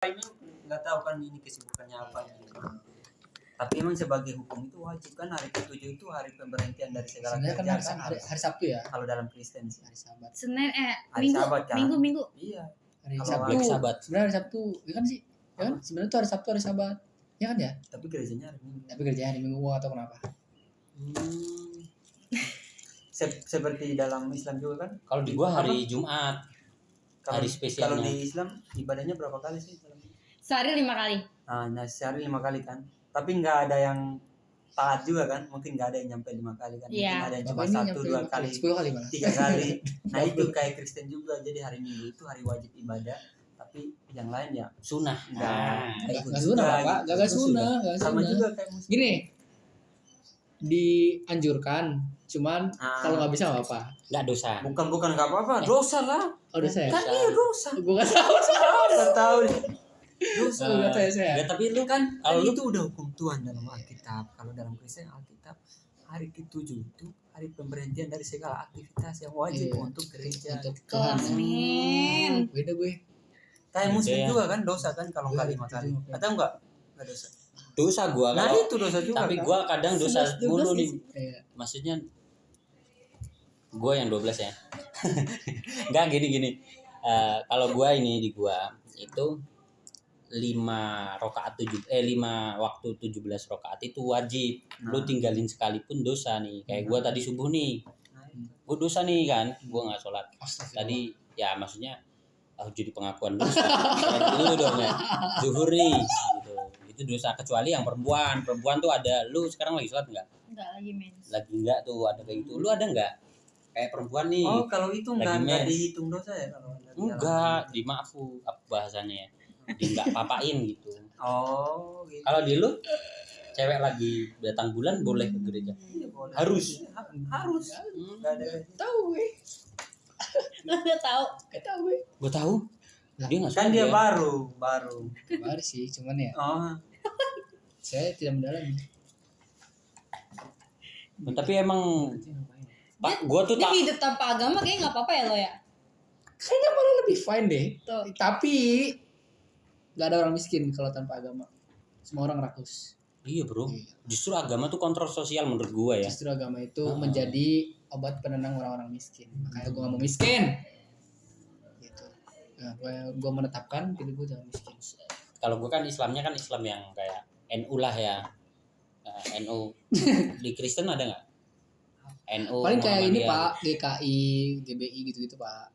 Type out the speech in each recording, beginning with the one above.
ini nggak tahu kan ini kesibukannya apa gitu. Tapi emang sebagai hukum itu wajib kan hari ke-7 itu hari pemberhentian dari segala Sebenarnya kan kerja hari Sabtu ya. kalau dalam Kristen sih. Hari Sabat. Senin Hari Minggu, Sabat kan? Minggu. Iya. Hari Kalau Sabtu. Black Sabat. Sebenarnya hari Sabtu, ya kan sih? Ya kan? Sebenarnya tuh hari Sabtu hari Sabat. Ya kan ya? Tapi gerejanya hari Minggu. Tapi kerjanya hari Minggu gua atau kenapa? Seperti dalam Islam juga kan? Kalau di gua hari Jumat. Kalau, Hari spesialnya. kalau di Islam ibadahnya berapa kali sih? Sehari 5 kali. Nah, sehari 5 kali kan. Tapi nggak ada yang taat juga kan? Mungkin nggak ada yang nyampe 5 kali kan? Iya. Mungkin ada yang cuma Bapak ini 1, nyampe 2 kali, 10 kali malah. 3 kali. Nah itu kayak Kristen juga. Jadi hari Minggu itu hari wajib ibadah. Tapi yang lain ya Sunnah. nggak ikut Enggak juga sunah, Pak. gitu. Enggak sunah, enggak Sama sunah. juga kayak muslim. Gini. Dianjurkan, cuman kalau nggak bisa nggak apa. Enggak dosa. Bukan nggak apa-apa, dosa lah. Oh, udah saya. Kan iya dosa. Gua nggak tahu. Nggak tahu deh. Dosa. Nggak tahu saya. Ya, tapi lu Kan kalau lu itu udah hukum Tuhan dalam Alkitab. Kalau dalam Kristen Alkitab hari ke-7 itu hari pemberhentian dari segala aktivitas yang wajib Iya. untuk gereja. Untuk Tuhan. Amin. Beda gue. Kayak muslim Beda ya. juga kan dosa kan kalau Iya, kali 5 kali. iya. Atau enggak? Enggak dosa. dosa gua Nah, kalau itu dosa juga. tapi kan? gua kadang dosa 11, 12 mulu nih. sih. Iya. Maksudnya gua yang 12 ya. Enggak gini. Kalau gua ini di gua itu 5 waktu 17 rakaat itu wajib. Lu Nah. tinggalin sekalipun dosa nih. Kayak gua tadi subuh nih. Nah, itu. Gua dosa nih kan. Gua enggak sholat. Astagfirullah. Tadi ya maksudnya jadi pengakuan dosa. Dulu dong ya. Zuhur nih gitu. Itu dosa kecuali yang perempuan. Perempuan tuh ada lu sekarang lagi sholat enggak? Enggak lagi mens. Lagi enggak tuh ada kayak gitu. Lu ada enggak? Kayak perempuan nih. Oh, kalau itu Lagi enggak mens. dihitung dosa ya kalau ada di Enggak, dalam- dimaafu apa bahasanya ya. Di enggak papain gitu. Oh, gitu. Kalau di lu cewek lagi datang bulan boleh ke gereja. Iya, boleh. Harus. Harus. Enggak ada. Tahu gue. Lu udah tahu. Gak tahu gue. Gua tahu. Dia enggak Kan sholat dia ya. baru. Baru sih, cuman ya Oh, saya tidak mendalami. Tapi emang Pak, gua tuh Dia tak hidup tanpa agama kayaknya nggak apa-apa ya lo ya. Kayaknya malah lebih fine deh. Tuh. Tapi nggak ada orang miskin kalau tanpa agama. Semua orang rakus. Iya, Bro. Iya. Justru agama tuh kontroversial menurut gua ya. Justru agama itu Ah. menjadi obat penenang orang-orang miskin. Makanya gue gak mau miskin. Gitu. Nah, gue menetapkan gitu gue jangan miskin. Kalau gua kan Islamnya kan Islam yang kayak NU lah ya. NU. Di Kristen ada nggak? NU. Paling kayak ini Muhammadiyah. Pak, GKI, GBI gitu-gitu Pak.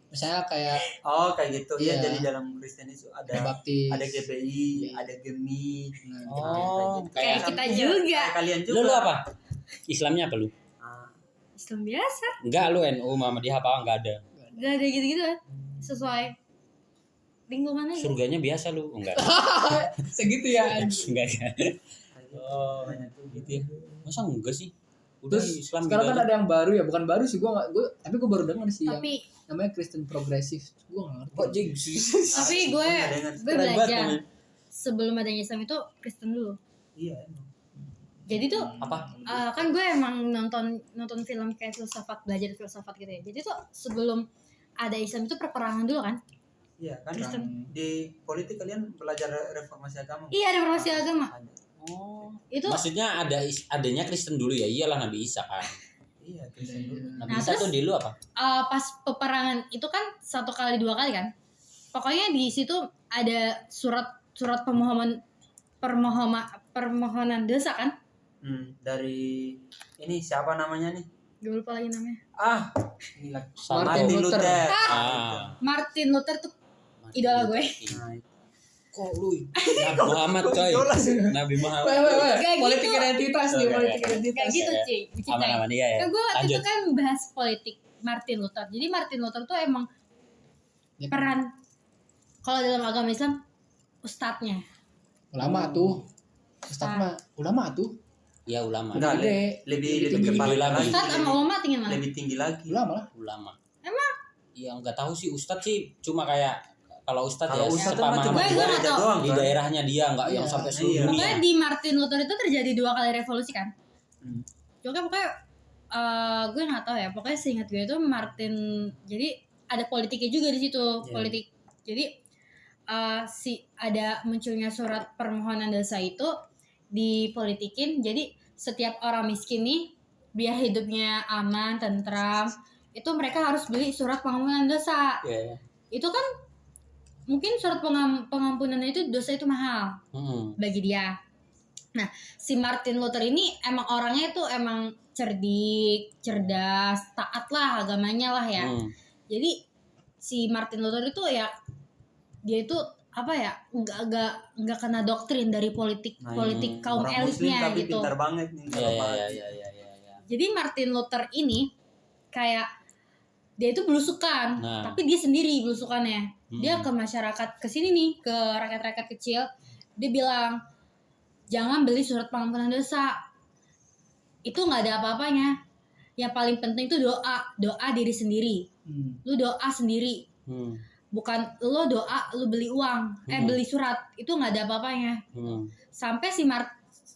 Misalnya kayak oh kayak gitu. Iya, Iya. jadi dalam Kristen itu ada ada baptis. GPI, Iya. ada GEMI. Nah, Oh, Kayak kita Iya, juga. kayak kalian juga. Lu apa? Islamnya apa lu? Ah, Islam biasa. Enggak, lu NU Muhammadiyah apa enggak ada. Gak ada gitu-gitu kan. Sesuai lingkungan aja. Surganya biasa lu. Enggak. segitu ya. Enggak ya. oh, Gitu ya. Masa enggak sih? Udah Terus Islam sekarang gitu kan aja. ada yang baru ya, bukan baru sih tapi gue baru dengar sih yang Tapi namanya Kristen progresif. Gue gak ngerti. Kok jing? tapi gue Keren banget belajar namanya. sebelum adanya Islam itu Kristen dulu. iya. emang. Jadi tuh Apa? kan gue emang nonton film kayak filsafat, belajar filsafat gitu ya. Jadi tuh sebelum ada Islam itu perperangan dulu kan. Iya kan Kristen. di politik kalian belajar reformasi agama. Iya, ada reformasi agama. Ada. Oh. Itu Maksudnya adanya Kristen dulu ya? Iyalah Nabi Isa kan. Iya, Kristen dulu. Nabi Nah, Isa terus- tuh di lu apa? pas peperangan itu kan 1 kali 2 kali kan. Pokoknya di situ ada surat permohonan dosa kan. Dari ini siapa namanya nih? Gue lupa lagi namanya. Gila. Santo. Martin Luther. Ah. Martin Luther tuh idola gue. Nah, Kok lu? Nabi Muhammad coy. idola sih? Nabi Muhammad. Kayak Politik gitu. identitas nih, Oke. politik identitas. Kayak gitu Ya. cuy. Diceritain. Aman-aman iya ya. Kan gue waktu Lanjut. itu kan bahas politik Martin Luther. Jadi Martin Luther tuh emang Ya, peran kalau dalam agama Islam ustadznya. ulama tuh. Ustaz mah ulama tuh. Iya ulama. Enggak, Gede. lebih tinggi. kepala Gede lagi. lagi. Ustadz sama ulama tinggi mana? Lebih tinggi lagi. Ulama lah. Ulama. Emang? Iya nggak tahu sih Ustadz sih cuma kayak kalau Ustadz Kalau ya Ustadz mah sepamahaman cuma Gue gua nggak gereja tahu. doang di kan? daerahnya dia nggak yang Iya. sampai seluruh Iya. dunia. Pokoknya di Martin Luther itu terjadi 2 kali revolusi kan. Hmm. Pokoknya gue nggak tahu ya. Pokoknya seingat gue itu Martin. Jadi ada politiknya juga di situ. Iya. Politik. Jadi si ada munculnya surat permohonan dosa itu dipolitikin. Jadi setiap orang miskin nih biar hidupnya aman, tentram, itu mereka harus beli surat pengampunan dosa. Iya. Itu kan mungkin surat pengampunan itu dosa itu mahal bagi dia. Nah, si Martin Luther ini emang orangnya itu emang cerdik, cerdas, taat lah agamanya lah ya. Jadi si Martin Luther itu ya dia itu apa ya, nggak kena doktrin dari politik kaum orang Muslim elitnya tapi gitu. pintar banget nih kalau Iya. Jadi Martin Luther ini kayak dia itu belusukan, Nah. tapi dia sendiri belusukannya. Dia ke masyarakat, ke sini nih, ke rakyat-rakyat kecil. Dia bilang, jangan beli surat pengampunan dosa. Itu nggak ada apa-apanya. Yang paling penting itu doa diri sendiri. Lu doa sendiri. Bukan lo doa, lu beli uang, beli surat. Itu nggak ada apa-apanya. Sampai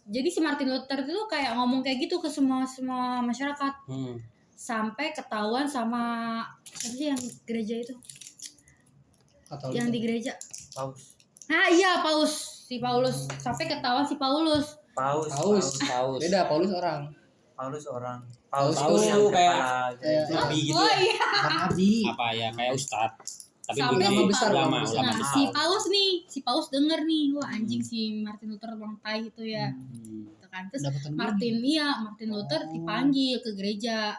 jadi si Martin Luther itu kayak ngomong kayak gitu ke semua masyarakat. Sampai ketahuan sama siapa sih yang gereja itu? Katolik. Yang di gereja. Paus. Nah iya Paus. Si Paulus. Sampai ketahuan si Paulus. Paus. Beda, Paulus orang. Paus Paus yang tuh kayak kayak nabi gitu. Oh iya. Bukan nabi. Apa ya, kayak ustadz. Tapi Sampai lebih ulama besar, ulama Nah, besar. si Paus denger nih, wah anjing si Martin Luther bang tai itu ya. Gitu kan. Terus Dapatan Martin Luther dipanggil ke gereja,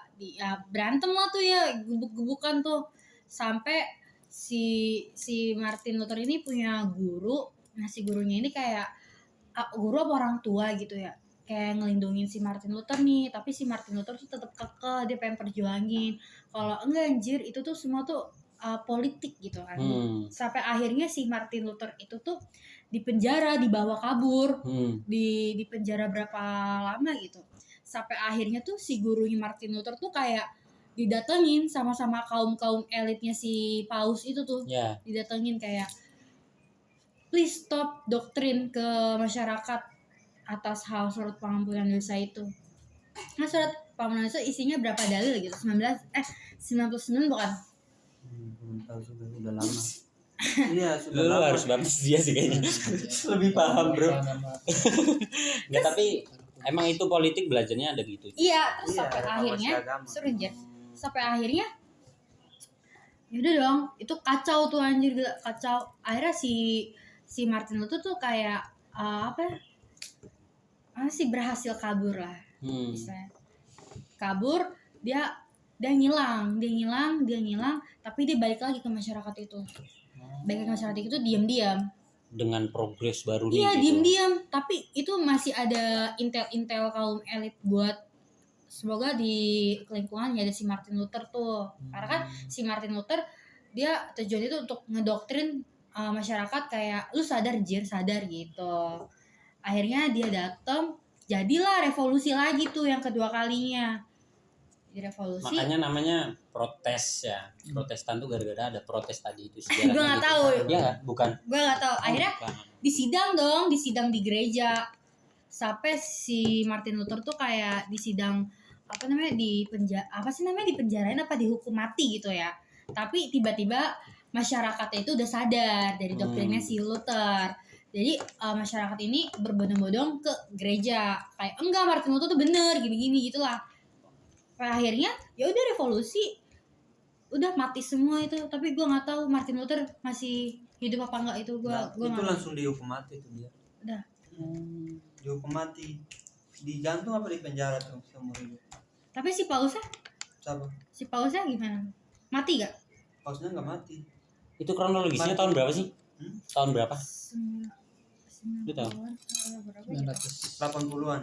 berantem lah tuh ya, gebuk-gebukan tuh. Sampai si Martin Luther ini punya guru. Nah, si gurunya ini kayak guru apa orang tua gitu ya. Kayak ngelindungin si Martin Luther nih, tapi si Martin Luther tuh tetap kekeh, dia pengen perjuangin. Kalau enggak anjir, itu tuh semua tuh politik gitu kan. Sampai akhirnya si Martin Luther itu tuh dipenjara, dibawa kabur, di penjara berapa lama gitu. Sampai akhirnya tuh si gurunya Martin Luther tuh kayak didatengin sama kaum elitnya si Paus itu tuh. Ya. Didatengin kayak please stop doktrin ke masyarakat atas hal surat pengampunan dosa itu. Nah, surat pengampunan dosa isinya berapa dalil gitu? 99 bukan? Belum tahu sudah lama. Iya, sudah Lu lama. harus banget dia sih kayaknya. Lebih paham, bro. Nggak, tapi emang itu politik belajarnya ada gitu. Iya, terus Iya, sampai reformasi akhirnya agama. seru aja. Sampai akhirnya yaudah dong, itu kacau tuh anjir, gila, kacau. Akhirnya si Martin Luther tuh kayak berhasil kabur lah. Misalnya kabur, dia ngilang, tapi dia balik lagi ke masyarakat itu. Balik ke masyarakat itu diam-diam. Dengan progres baru Iya, gitu. diam-diam, tapi itu masih ada intel kaum elit buat semoga di lingkungannya ada si Martin Luther tuh. Karena kan si Martin Luther dia tujuan itu untuk ngedoktrin masyarakat kayak lu sadar gitu. Akhirnya dia datang, jadilah revolusi lagi tuh yang kedua kalinya. Revolusi. Makanya namanya protes ya. Protestan tuh gara-gara ada protes tadi itu Gue sejarahnya. nggak gitu. tahu. Iya nggak? Bukan. Gue nggak tahu. Akhirnya Bukan. disidang di gereja. Sampai si Martin Luther tuh kayak disidang dipenjarain apa dihukum mati gitu ya. Tapi tiba-tiba masyarakatnya itu udah sadar dari doktrinnya si Luther. Jadi masyarakat ini berbondong-bondong ke gereja. Kayak enggak, Martin Luther tuh bener gini-gini gitulah. Akhirnya ya udah revolusi, udah mati semua itu. Tapi gue nggak tahu Martin Luther masih hidup apa enggak itu. Gue itu langsung dihukum mati tuh dia. Udah. Dihukum mati, digantung apa di penjara tuh seumur hidup. Tapi si Pausnya gimana? Mati gak? Pausnya nggak mati. Itu kronologisnya tahun berapa sih? Tahun berapa? Lu tahu? 80-an.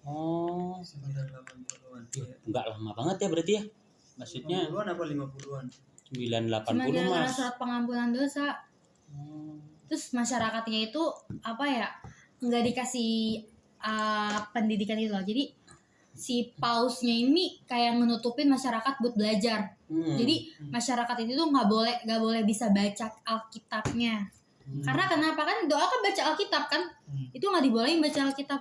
Oh, 80-an. enggak lama banget ya berarti ya. Maksudnya 80-an apa 50-an? 980 Cuma gara-gara Mas. surat pengampunan dosa. Terus masyarakatnya itu nggak dikasih pendidikan itu loh. Jadi si pausnya ini kayak menutupin masyarakat buat belajar. Jadi masyarakat itu tuh nggak boleh bisa baca Alkitabnya. Karena kenapa? Kan doa kan baca Alkitab kan? Itu nggak dibolehin baca Alkitab.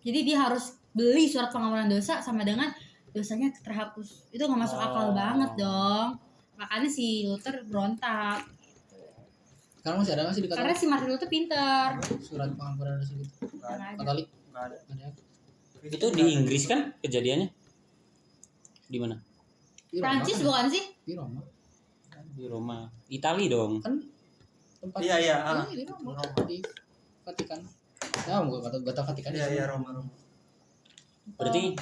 Jadi dia harus beli surat pengampunan dosa sama dengan dosanya terhapus. Itu nggak masuk akal banget dong. Makanya si Luther berontak. Sekarang masih ada nggak sih di Karena Katolik? si Martin Luther pintar. Surat pengampunan dosa gitu. Nggak ada. Katolik Nggak ada. ada. Itu di Inggris kan kejadiannya? Di mana? Di Roma Prancis kan? bukan sih? Di Roma. Di Roma. Itali dong. Kan tempat. Iya, iya, Di Roma. Di Vatikan. Ya, gua tahu Vatikan. Iya, iya, Roma. Berarti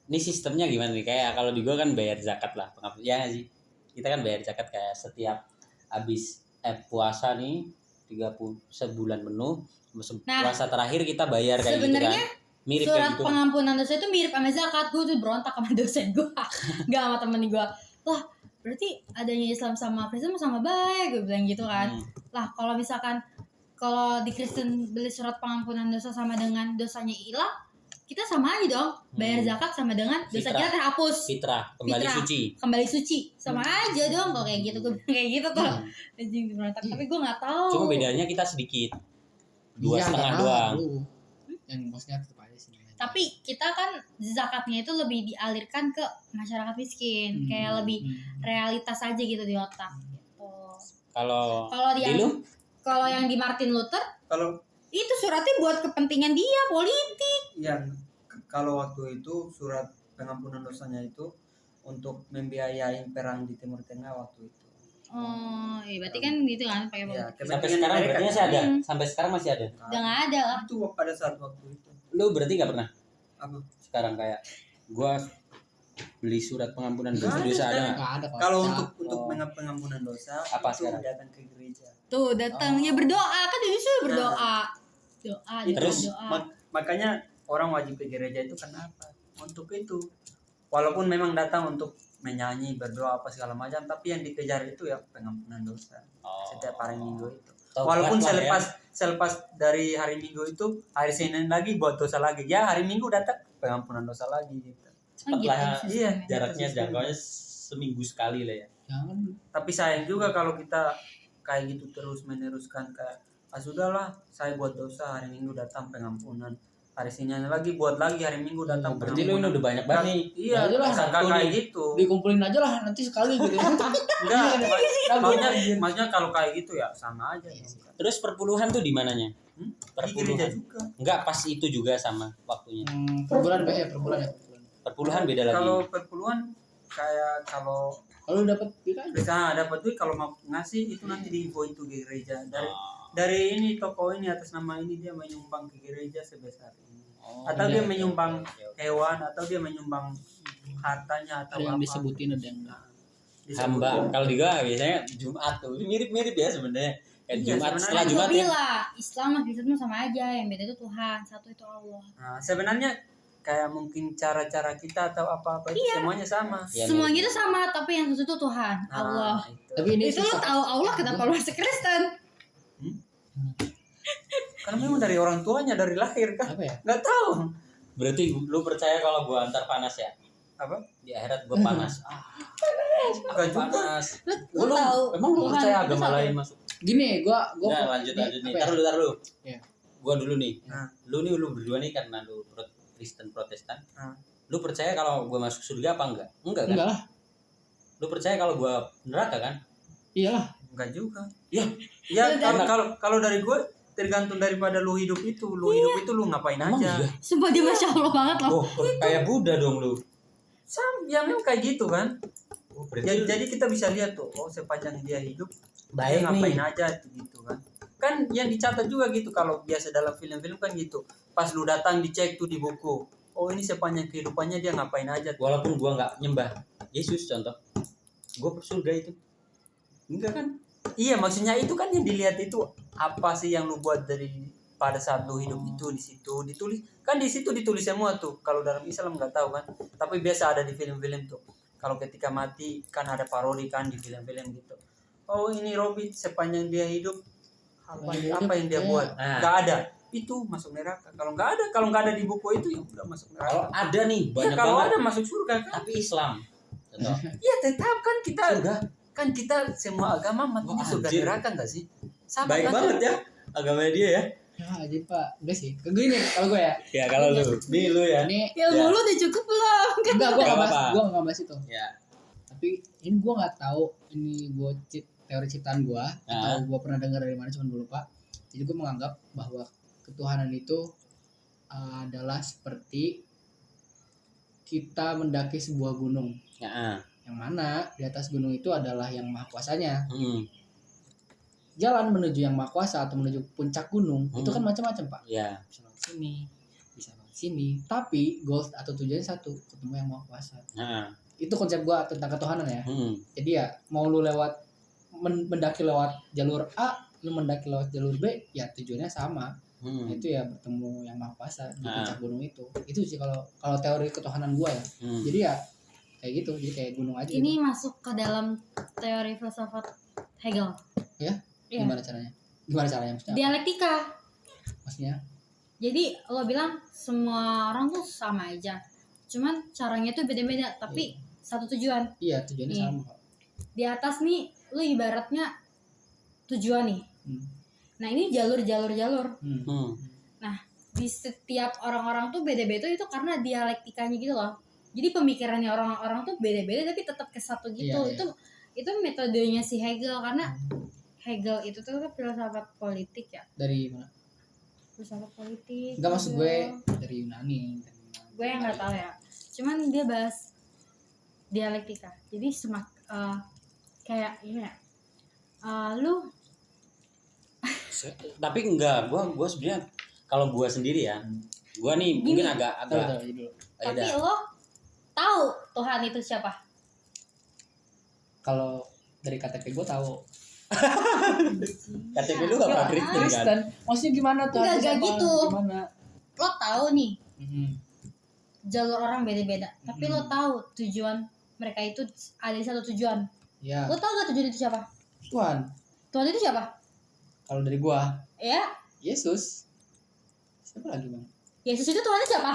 ini sistemnya gimana nih? Kayak kalau di gua kan bayar zakat lah, ya nggak sih. Kita kan bayar zakat kayak setiap habis puasa nih 30 sebulan penuh, Nah, puasa terakhir kita bayar kayak gitu sebenarnya kan. Mirip kayak surat gitu. pengampunan dosa itu mirip sama zakat. Gue tuh berontak sama dosen gue. Gak sama temen gue. Lah, berarti adanya Islam sama Kristen sama baik. Gue bilang gitu kan. Lah, kalau misalkan kalau di Kristen beli surat pengampunan dosa sama dengan dosanya hilang, kita sama aja dong. Bayar zakat sama dengan dosa Fitrah. kita terhapus. Fitrah, kembali Fitrah. suci. Kembali suci. Sama aja dong kalau kayak gitu. Gue bilang kayak gitu tuh. Anjing berontak. Tapi gue gak tahu. Cuma bedanya kita sedikit. Dua Iya, setengah nggak doang. tahu. Yang maksudnya tetap aja sih. Tapi kita kan zakatnya itu lebih dialirkan ke masyarakat miskin. Kayak lebih realitas aja gitu di otak gitu. Kalau Kalau di yang lu kalau yang di Martin Luther Kalau itu suratnya buat kepentingan dia politik. yang kalau waktu itu surat pengampunan dosanya itu untuk membiayai perang di Timur Tengah waktu itu. Oh, iya berarti kan gitu kan pakai Ya, politik. sampai kepentingan sekarang mereka. berarti masih ada. Hmm. Sampai sekarang masih ada. Udah nggak ada lah. Itu pada saat waktu itu. Lu berarti nggak pernah Apa? sekarang kayak gua beli surat pengampunan Nggak dosa ada ada sekarang. nggak? Nggak ada kok. Kalau Cak. untuk pengampunan dosa Apa itu sekarang? datang ke gereja. Tuh datangnya berdoa kan jadi suruh berdoa. Doa, Terus, doa. Makanya orang wajib ke gereja itu kenapa? Untuk itu. Walaupun memang datang untuk menyanyi, berdoa apa segala macam, tapi yang dikejar itu ya pengampunan dosa. Oh. Setiap hari Minggu itu. Taubat Walaupun lah ya. selepas dari hari Minggu itu, hari Senin lagi buat dosa lagi. Ya hari Minggu datang pengampunan dosa lagi gitu. Oh, gitu, Lah, sistemnya. iya. Jaraknya jangkauannya seminggu sekali lah ya. Jangan. Tapi sayang juga kalau kita kayak gitu terus meneruskan kayak sudahlah saya buat dosa hari Minggu datang pengampunan. Hari Senin lagi buat lagi hari Minggu datang Berarti lu ini udah banyak banget nih. Iya, Ya aja lah, sangka satu kayak nih. gitu. Dikumpulin aja lah nanti sekali gitu. Enggak, maksudnya kalau kayak gitu ya sama aja. Terus perpuluhan tuh di mananya? Di gereja Perpuluhan. juga. Enggak, pas itu juga sama waktunya. Per bulan ya, per bulan ya. Perpuluhan beda lagi. Kalau perpuluhan kayak kalau Kalau dapat duit aja. kita dapat duit kalau mau ngasih itu nanti diinfo itu ke gereja Oh. dari ini toko ini atas nama ini dia menyumbang ke gereja sebesar ini Oh, atau iya, dia menyumbang oke, oke. hewan atau dia menyumbang hartanya atau Ada yang apa. disebutin ada yang enggak. Disebutin. Hamba. Kalau di gua biasanya Jumat tuh mirip-mirip ya sebenarnya. Kayak Iya, Jumat sebenarnya setelah Kan Jumat gua ya. bilang Islam sama Kristen tuh sama aja, yang beda itu Tuhan, satu itu Allah. Nah, sebenarnya kayak mungkin cara-cara kita atau apa-apa itu semuanya sama. Iya, Semuanya mirip. itu sama, tapi yang satu itu Tuhan, Nah, Allah. itu. Tapi ini Itu lu susah. tahu Allah kenapa lu masuk Kristen? Karena memang dari orang tuanya dari lahir kan Apa ya? nggak tahu Berarti lu percaya kalau gua antar panas ya? apa Di akhirat gua panas. nggak juga. Panas. Lu tahu Emang lu Tuhan percaya itu agama satu. lain masuk? Gini, gua Nah, lanjut nih. apa ya? Taruh dulu. Iya. Gua dulu nih. Nah. Lu berdua nih karena lu Kristen Protestan. Nah. Lu percaya kalau gua masuk surga apa enggak? Enggak kan? Enggak lah. Lu percaya kalau gua neraka kan? Iyalah. Nggak juga. Ya. Ya Udah. kalau dari gue tergantung daripada lu hidup itu. Lu hidup itu lu ngapain Emang aja. iya? Sumpah dia Masya Allah banget loh. Oh, kayak Buddha dong lu. Ya memang kayak gitu kan. Oh, Jadi kita bisa lihat tuh, oh sepanjang dia hidup baik dia ngapain nih. aja gitu kan. Kan yang dicatat juga gitu kalau biasa dalam film-film kan gitu. Pas lu datang dicek tuh di buku. Oh ini sepanjang kehidupannya dia ngapain aja tuh. Walaupun gua nggak nyembah Yesus contoh. Gua ke surga itu. Enggak kan? Iya maksudnya itu kan yang dilihat itu apa sih yang lu buat dari pada saat lu hidup itu di situ ditulis kan di situ ditulis semua tuh. Kalau dalam Islam nggak tahu kan. Tapi biasa ada di film-film tuh. Kalau ketika mati kan ada parodi kan di film-film gitu. Oh ini Robin sepanjang dia hidup apa yang dia buat Nah. nggak ada itu masuk neraka. Kalau nggak ada di buku itu ya udah masuk Kalau neraka. ada nih Ya, banyak kalau banget. ada masuk surga kan. Tapi Islam. Contoh. Ya tetap kan kita Surga. kan kita semua agama matinya Wah, surga anjir. neraka nggak sih? Sama Baik kan? banget ya agamanya dia ya. Ya aja Pak. Enggak sih. Ke gue nih kalau gue ya. Ya kalau lu. Nih lu ya. Ini Ilmu Ya. lu udah cukup belum? enggak gua Nggak enggak bahas, apa-apa. gua enggak bahas itu. Ya. Tapi ini gua enggak tahu ini gua cheat teori ciptaan gue atau gue pernah dengar dari mana cuman gue lupa. Jadi gue menganggap bahwa ketuhanan itu adalah seperti kita mendaki sebuah gunung. Ya. Yang mana di atas gunung itu adalah yang maha kuasanya. Hmm. Jalan menuju yang maha kuasa atau menuju puncak gunung itu kan macam-macam Pak. Ya. Bisa lewat sini, bisa lewat sini. Tapi goal atau tujuannya satu, ketemu yang maha kuasa. Nah. Itu konsep gue tentang ketuhanan ya. Hmm. Jadi ya mau lu lewat mendaki lewat jalur A, lu mendaki lewat jalur B, ya tujuannya sama. Itu ya bertemu yang maha kuasa di puncak gunung itu. Itu sih kalau teori ketuhanan gua ya. Jadi ya kayak gitu, jadi kayak gunung aja. Ini gitu. masuk ke dalam teori filsafat Hegel. Ya? Iya. Gimana caranya? Maksudnya? Dialektika. Maksudnya? Jadi lo bilang semua orang tuh sama aja. Cuman caranya tuh beda-beda, tapi satu tujuan. Iya, tujuannya Nih. sama kok. Di atas nih lu ibaratnya tujuan nih. Nah, ini jalur. Nah, di setiap orang-orang tuh beda-beda itu karena dialektikanya gitu loh. Jadi pemikirannya orang-orang tuh beda-beda tapi tetap ke satu gitu. Iya. Itu metodenya si Hegel, karena Hegel itu tuh kan filsafat politik ya. Dari mana? Filsafat politik. Enggak, maksud gue dari Yunani. Gue yang nggak tahu ya. Cuman dia bahas dialektika. Jadi kayak ini ya. Lu Tapi enggak, gua sebenarnya kalau gua sendiri ya, gua nih Gini. mungkin agak tapi lo tahu Tuhan itu siapa? Kalau dari KTP gue tahu. KTP lu gak pernah Kristen kan? Kristen. Maksudnya gimana tuh? Enggak gitu. Gimana? Lo tahu nih jalur orang beda-beda, tapi lo tahu tujuan mereka itu ada di satu tujuan. Ya. Lo tahu gak tujuan itu siapa? Tuhan. Tuhan itu siapa? Kalau dari gua, Ya, Yesus. Siapa lagi bang? Yesus itu Tuhan itu siapa?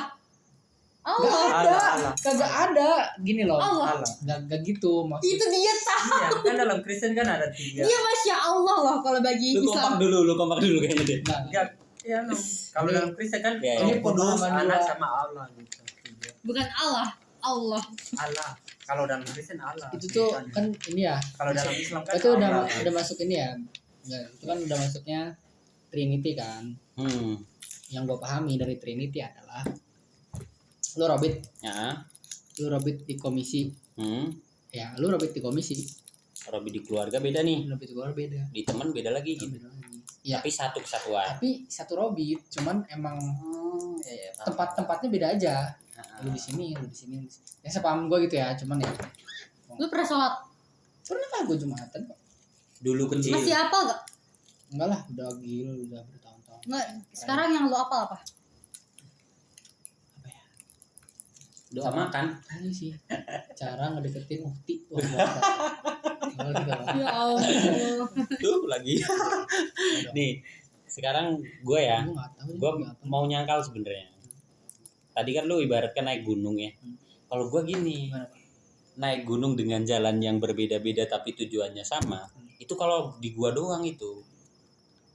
Gak Allah. ada, Allah. kagak ada. Gini loh. Allah. Gak gitu maksud. Itu dia tahu. Iya, kan dalam Kristen kan ada 3. Dia Masya Allah loh kalau bagi Lu kompak dulu kayaknya deh. Nggak. Iya, no. Kalau Ini- dalam Kristen kan Ya, Roh ini Kudus, pemahaman Anak gua. sama Allah gitu. 3. Bukan Allah. Allah. Allah. Kalau dalam Kristen Allah. Itu tuh sebutannya. kan ini ya. Kalau dalam Islam kan Itu Allah. udah masuk ini ya. Nggak, itu kan udah masuknya Trinity kan. Yang gua pahami dari Trinity adalah lu robit di komisi. Ya, lu robit di komisi. Robi di keluarga beda nih, Robit di keluarga beda. di teman beda lagi gitu. Beda lagi. Ya, Tapi satu kesatuan. tapi satu robit, cuman emang tempat-tempatnya beda aja. Lu di sini, lu di sini. Ya sepaham gue gitu ya, cuman ya. Lu pernah sholat? Pernah lah gue Jumatan kok. Dulu kecil. Masih apa gak? Enggak lah, udah gila, udah bertahun-tahun. Nggak, sekarang yang lu apal apa? Doa makan. Ini sih cara ngedeketin ukti. Wah, gua apa. Gitu loh. Ya Allah. Tuh lagi. Nih, sekarang gue ya, Gua nggak tahu gue juga apa. mau nyangkal sebenarnya. Tadi kan lu ibaratkan naik gunung ya. Kalau gue gini, Gimana, Pak? naik gunung dengan jalan yang berbeda-beda tapi tujuannya sama. Itu kalau di gua doang itu.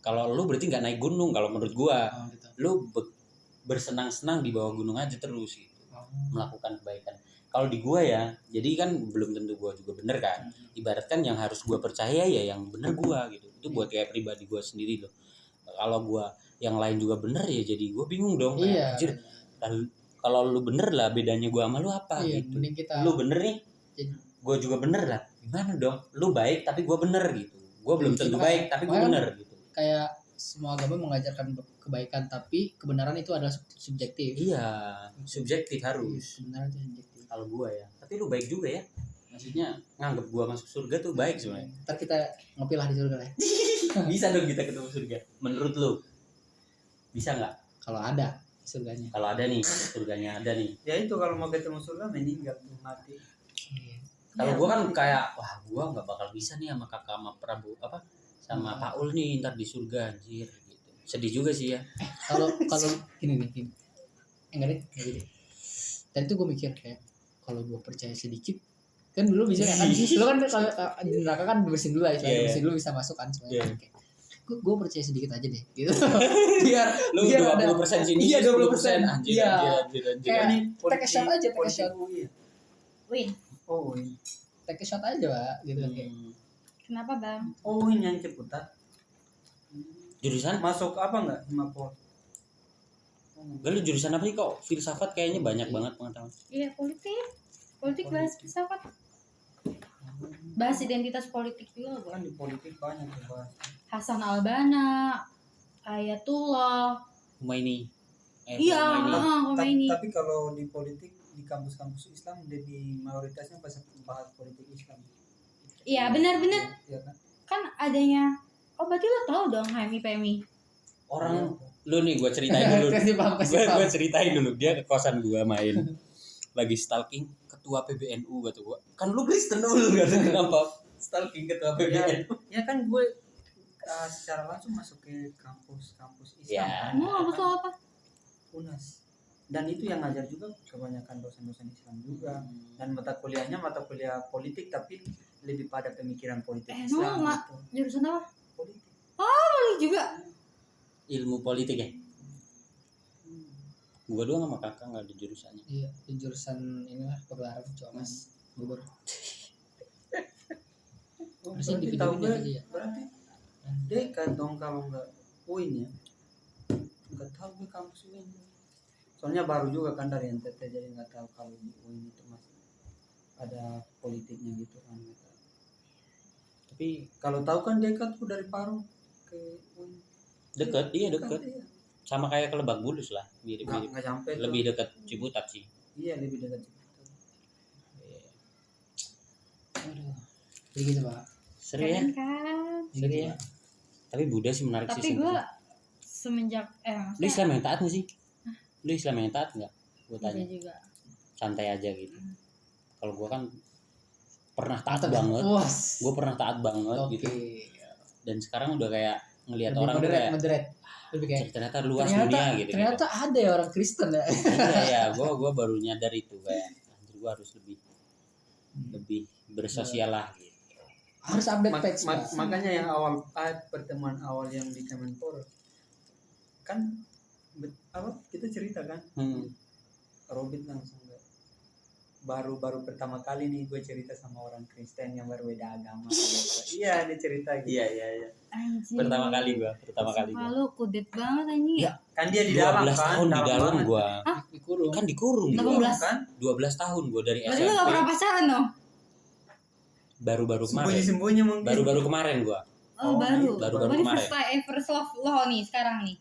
Kalau lu berarti nggak naik gunung kalau menurut gua. Oh, gitu. Lu bersenang-senang di bawah gunung aja terus gitu. Melakukan kebaikan. Kalau di gua ya, jadi kan belum tentu gua juga bener kan. Ibaratkan yang harus gua percaya ya yang bener gua gitu. Itu buat kayak pribadi gua sendiri loh. Kalau gua yang lain juga bener ya jadi gua bingung dong. Kayak, Iya. anjir, kalau lu bener lah bedanya gua sama lu apa Iya, gitu. mending kita Lu bener nih, Jadi- gua juga bener lah. Gimana dong? Lu baik tapi gua bener gitu. Gua belum Iya, tentu kita- baik tapi gua makanya- bener gitu. kayak semua agama mengajarkan kebaikan, tapi kebenaran itu adalah subjektif. Iya, subjektif harus. Kebenaran itu subjektif. Kalau gua ya. Tapi lu baik juga ya. Maksudnya nganggep gua masuk surga tuh baik sebenarnya. Ntar kita ngopi lah di surga lah ya. Bisa dong kita ketemu surga. Menurut lu? Bisa nggak? Kalau ada surganya. Kalau ada nih, surganya ada nih. Ya itu kalau mau ketemu surga meninggal mati. Kalau Iya. gua kan kayak wah gua nggak bakal bisa nih sama kakak sama Prabu apa sama Paul nih ntar di surga anjir gitu. Sedih juga sih ya. Kalau gini. Enggak deh, enggak deh. Tadi tuh gue mikir kayak kalau gue percaya sedikit kan dulu bisa kan lu kan kalau di neraka kan bersihin dulu aja, Iya. bersihin dulu bisa masuk kan sebenarnya. Iya. Gue percaya sedikit aja deh gitu. biar Lu biar 20% sini, Iya, 20% 20%. anjir, Iya. anjir. Kayak Ini take a shot aja, take a politik shot. UI ya? Win. Oh, ini. take a shot aja, Pak, gitu kan kayak. Kenapa bang? Oh ini yang Ciputat. Jurusan? Masuk apa enggak? Himapol. Gak lu jurusan apa sih kok? Filsafat kayaknya banyak banget pengetahuan. Iya politik bahas filsafat, bahas identitas politik juga Kan bang. di politik banyak dibahas. Hasan Albana, Ayatullah. Humaini. Iya, Humaini. ini. Tapi kalau di politik di kampus-kampus Islam lebih mayoritasnya bahas politik Islam. Iya benar-benar Iya kan? kan adanya. Oh berarti lo tahu dong HMI PMI. Orang lu nih gue ceritain dulu. Kasih paham, kasih paham. Gue ceritain dulu, dia ke kosan gue main. Lagi stalking ketua PBNU kata gue. Kan lu Kristen dulu gak tahu kenapa stalking ketua PBNU. Ya kan gue secara langsung masuk ke kampus Islam Ya. kan. Mau apa apa? UNAS. Dan itu yang ngajar juga kebanyakan dosen-dosen Islam juga. Dan mata kuliah politik tapi lebih pada pemikiran politik Islam. Lu gitu. jurusan apa? Politik. Boleh juga. Ilmu politik ya. Gue doang sama kakak gak ada jurusannya. Iya, di jurusan inilah pegelaran cuma Mas Bogor. Harusnya Berarti di tahu video gue, aja ya. berarti dekat dong kalau nggak UIN ya. Nggak tahu gue kampus UIN. Soalnya baru juga kan dari NTT jadi nggak tahu kalau di UIN itu masih ada politiknya gitu kan. Nggak tahu. Tapi Kalau tahu kan dekat tuh dari Parung ke UIN. deket, iya deket. Iya. Sama kayak ke Lebak Bulus lah, mirip-mirip. Nggak sampai. tuh. Lebih dekat Ciputat sih. Iya lebih dekat. Aduh, Jadi gitu Pak. seru ya. Keren kan? Seru ya. Tapi Buddha sih menarik sih. Tapi gue sebenarnya. semenjak Lu Islam yang taat gak sih? Lu Islam yang taat nggak? Gue tanya. Iya juga. Santai aja gitu. Kalau gue kan pernah taat Mantap, banget. puas. Gue pernah taat banget Oke. gitu. Dan sekarang udah kayak ngelihat Lebih orang tuh kayak moderate. Lebih kayak ternyata luas dunia gitu. ternyata ada ya orang Kristen ya. Iya ya, gue baru nyadar itu kayak anjir gue harus lebih bersosial lah gitu. Harus update page. Pak. Makanya yang pertemuan awal yang di Kemenpora kan apa kita cerita kan Robin langsung nggak baru pertama kali nih gue cerita sama orang Kristen yang berbeda agama. Iya dia cerita gitu. Iya. Anjir. Pertama kali gua. Lu kudet banget anjing. Ya. Kan dia di dalam 12 kan tahun di dalam banget. gua. Dikurung. Kan dikurung Delapan gua. belas. Kan 12 tahun gua dari Berarti lu SMP. gak pernah pacaran dong? Baru-baru kemarin. sembunyi mungkin. Baru-baru kemarin gua. Oh, Oh, baru. baru-baru Berarti kemarin. first love lo nih sekarang nih.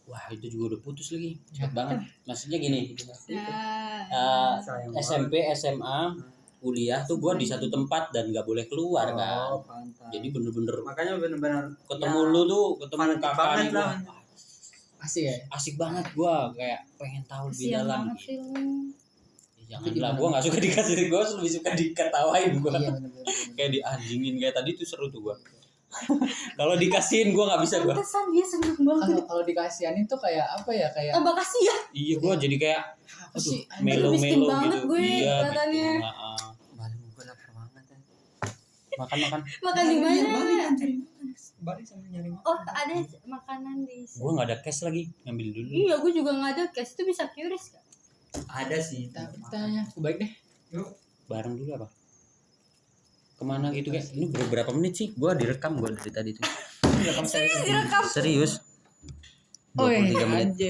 Wah, itu juga udah putus lagi. Cepet banget. Maksudnya gini, Nah, Sayang SMP, SMA, kuliah tuh gua di satu tempat dan gak boleh keluar banget. kan. Oh, pantas. Jadi bener-bener makanya benar-benar ketemu lu tuh, ketemu fanatik kakak banget nih gua. lah. Asik ya. Asik banget gua kayak pengen tahu lebih kasihan dalam banget gitu. sih lu. Ya, janganlah, gua gak suka dikasih, gua lebih suka diketawain gua. Iya benar-benar. Kayak dianjingin kayak tadi tuh seru tuh gua. Kalau dikasihin gua nggak bisa gua. Pantesan dia seneng banget. Kalau dikasihanin tuh kayak apa ya kayak Oh, makasih ya. Iya gua jadi kayak apa sih? miskin melo-melo banget gitu. gue Iya, kelihatannya. gitu. Heeh. Balik gue lapar banget ya. Makan. Makan di mana? Balik sambil nyari makan. Oh, ada makanan di sini. Gua nggak ada cash lagi, ngambil dulu. Iya, gue juga nggak ada cash. Itu bisa QRIS kan? Ada sih. Tanya, aku baik deh. Yuk. Bareng dulu apa? Kemana gitu kayak? Ini berapa menit sih? Gua direkam gua dari tadi tuh. Direkam saya. Direkam. Serius? Oh, 23 menit.